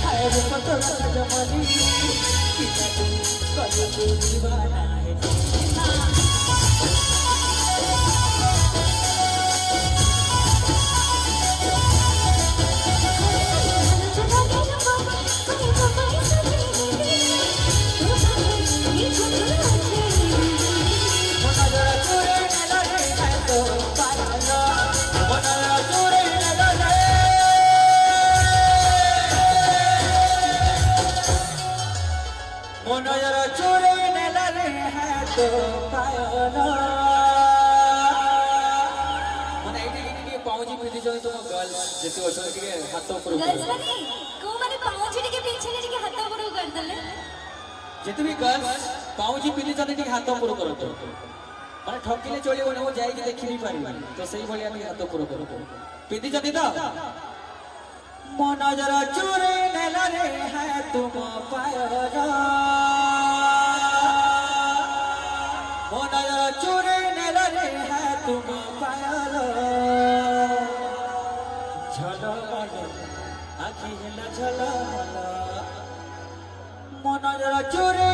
हाय रे पतला जमानी कितना तू कल को दीवाना है तो पायना माने एटी पाउजी पिटी जई तुम गर्ल्स जेते ओछन के हाथ ऊपर गर्ल्स माने को माने पाउजी के पीछे के हाथ ऊपर कर देले जेते भी गर्ल्स पाउजी पिटी जने के हाथ ऊपर करतो माने ठकिले चलिबो न जाई के देखि भी पारिबा तो सही भलिया के हाथ ऊपर करतो पिटी जने तो मन जरा चोरे नेला रे है तुम पायना चोरे नेला रे है तुम पायल झलमल आखि हेला झलमल मन जरा चोरे